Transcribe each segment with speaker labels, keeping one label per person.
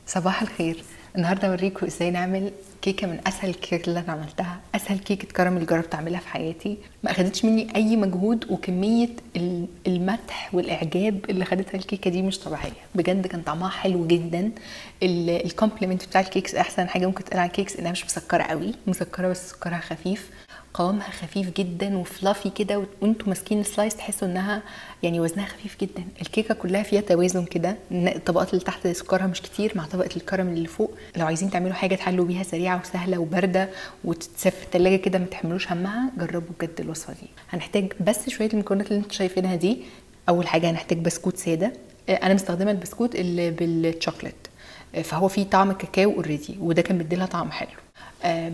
Speaker 1: صباح الخير. النهارده اوريكم ازاي نعمل كيكه من اسهل الكيكات اللي انا عملتها. اسهل كيكه كراميل جربت اعملها في حياتي، ما اخدتش مني اي مجهود، وكميه المدح والاعجاب اللي خدتها الكيكه دي مش طبيعيه بجد. كان طعمها حلو جدا. الكومبلمنت بتاع الكيكس احسن حاجه ممكن تقول على الكيكس انها مش مسكره قوي، مسكره بس سكرها خفيف، قوامها خفيف جدا وفلافي كده، وانتوا ماسكين السلايس تحسوا انها يعني وزنها خفيف جدا. الكيكه كلها فيها توازن كده، الطبقات اللي تحت سكرها مش كتير مع طبقه الكراميل اللي فوق. لو عايزين تعملوا حاجه تحلوا بيها سريعه وسهله وبارده وتتساب في الثلاجه كده ما تحملوش همها، جربوا بجد الوصفه دي. هنحتاج بس شويه المكونات اللي انتوا شايفينها دي. اول حاجه هنحتاج بسكوت ساده، انا مستخدمه البسكوت اللي بالشوكليت، فهو فيه طعم كاكاو اوريدي وده كان بيديلها طعم حلو.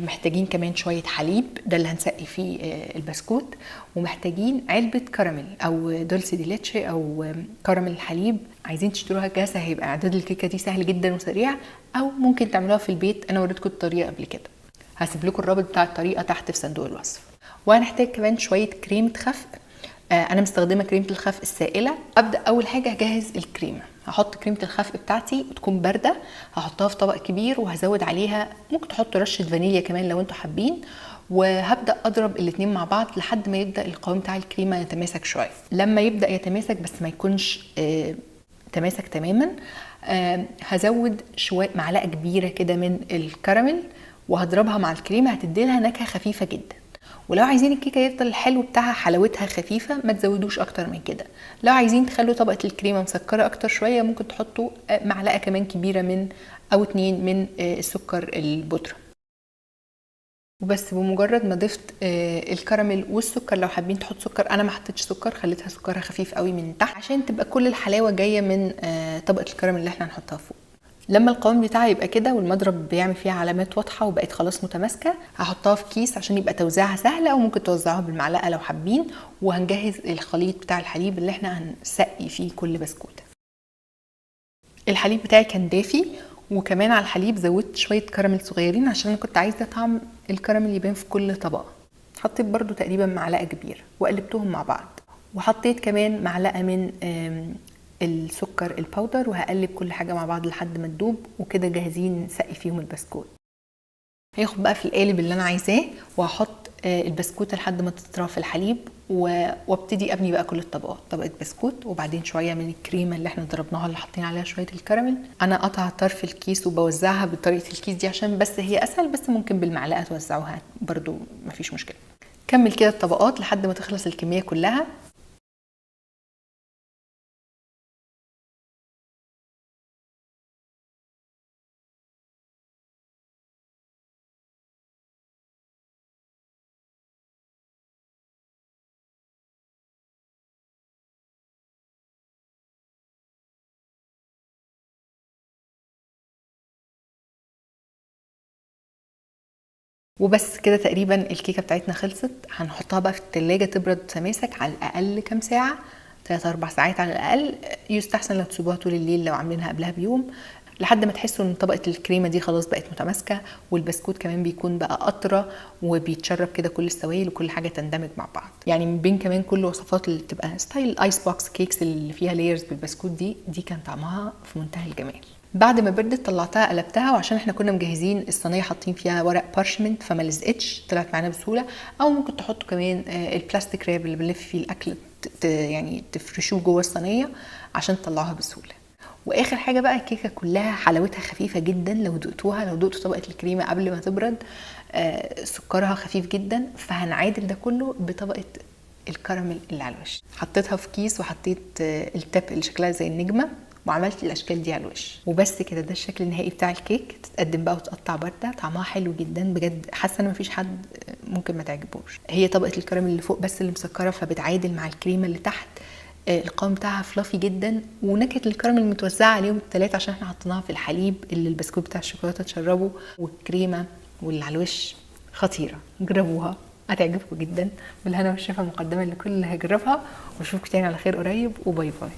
Speaker 1: محتاجين كمان شويه حليب، ده اللي هنسقي فيه البسكوت. ومحتاجين علبه كراميل او دولسي دي ليتشي او كراميل الحليب. عايزين تشتروها جاهزه، هيبقى اعداد الكيكه دي سهل جدا وسريع، او ممكن تعملوها في البيت. انا وريتكم الطريقه قبل كده، هسيب لكم الرابط بتاع الطريقه تحت في صندوق الوصف. وهنحتاج كمان شويه كريمه خفق، انا مستخدمه كريمه الخفق السائله. ابدا اول حاجه اجهز الكريمه. هحط كريمه الخفق بتاعتي وتكون بارده، هحطها في طبق كبير وهزود عليها، ممكن تحطوا رشه فانيليا كمان لو انتوا حابين، وهبدا اضرب الاتنين مع بعض لحد ما يبدا القوام بتاع الكريمه يتماسك شويه. لما يبدا يتماسك بس ما يكونش تماسك تماما، هزود شويه معلقه كبيره كده من الكراميل وهضربها مع الكريمه، هتدي لها نكهه خفيفه جدا. ولو عايزين الكيكه يفضل الحلو بتاعها حلاوتها خفيفه ما تزودوش اكتر من كده. لو عايزين تخلوا طبقه الكريمه مسكره اكتر شويه، ممكن تحطوا معلقه كمان كبيره من او 2 من السكر البودره. وبس بمجرد ما ضفت الكراميل والسكر، لو حابين تحطوا سكر، انا ما حطيتش سكر، خليتها سكرها خفيف قوي من تحت عشان تبقى كل الحلاوه جايه من طبقه الكراميل اللي احنا هنحطها فوق. لما القوام بتاعها يبقى كده والمضرب بيعمل فيها علامات واضحه وبقت خلاص متماسكه، هحطها في كيس عشان يبقى توزيعها سهل، او ممكن توزعوها بالمعلقه لو حابين. وهنجهز الخليط بتاع الحليب اللي احنا هنسقي فيه كل بسكوته. الحليب بتاعي كان دافي، وكمان على الحليب زودت شويه كراميل صغيرين عشان انا كنت عايزه طعم الكراميل يبان في كل طبقه. حطيت برده تقريبا معلقه كبيره وقلبتهم مع بعض، وحطيت كمان معلقه من السكر الباودر، وهقلب كل حاجه مع بعض لحد ما تدوب، وكده جاهزين نسقي فيهم البسكوت. هياخد بقى في القالب اللي انا عايزاه، وهحط البسكوت لحد ما تطرى في الحليب، وابتدي ابني بقى كل الطبقات، طبقه بسكوت وبعدين شويه من الكريمه اللي احنا ضربناها اللي حاطين عليها شويه الكراميل. انا قطع طرف الكيس وبوزعها بطريقه الكيس دي عشان بس هي اسهل، بس ممكن بالمعلقه توزعوها برده مفيش مشكله. كمل كده الطبقات لحد ما تخلص الكميه كلها. وبس كده تقريبا الكيكه بتاعتنا خلصت. هنحطها بقى في التلاجة تبرد تماسك على الاقل كام ساعه، 3-4 ساعات على الاقل. يستحسن لو تسيبوها طول الليل لو عاملينها قبلها بيوم، لحد ما تحسوا ان طبقه الكريمه دي خلاص بقت متماسكه، والبسكوت كمان بيكون بقى اطرى وبيتشرب كده كل السوائل وكل حاجه تندمج مع بعض. يعني من بين كمان كل الوصفات اللي بتبقى ستايل ايس بوكس كيكس اللي فيها لايرز بالبسكوت دي كان طعمها في منتهى الجمال. بعد ما بردت طلعتها قلبتها، وعشان احنا كنا مجهزين الصينيه حاطين فيها ورق بارشمنت فما لزقتش، طلعت معانا بسهوله. او ممكن تحطوا كمان البلاستيك راب اللي بنلف فيه الاكل، يعني تفرشوه جوه الصينيه عشان تطلعوها بسهوله. واخر حاجه بقى، الكيكه كلها حلاوتها خفيفه جدا. لو دقتوها، لو دقتوا طبقه الكريمه قبل ما تبرد، سكرها خفيف جدا. فهنعادل ده كله بطبقه الكراميل اللي على الوش. حطيتها في كيس وحطيت التاب اللي شكلها زي النجمه، وعملت الاشكال دي على الوش. وبس كده، ده الشكل النهائي بتاع الكيك. تتقدم بقى وتقطع بارده، طعمها حلو جدا بجد. حاسه ان مفيش حد ممكن ما تعجبوش. هي طبقه الكراميل اللي فوق بس اللي مسكره، فبتعادل مع الكريمه اللي تحت. القوام بتاعها فلافي جدا، ونكهه الكراميل متوزعه عليهم الثلاثه عشان احنا حطيناها في الحليب اللي البسكوت بتاع الشوكولاته تشربه، والكريمه واللي على الوش خطيره. جربوها هتعجبكم جدا. بالهنا والشفا مقدما لكل اللي هيجربها، واشوفكم تاني على خير قريب، وباي باي.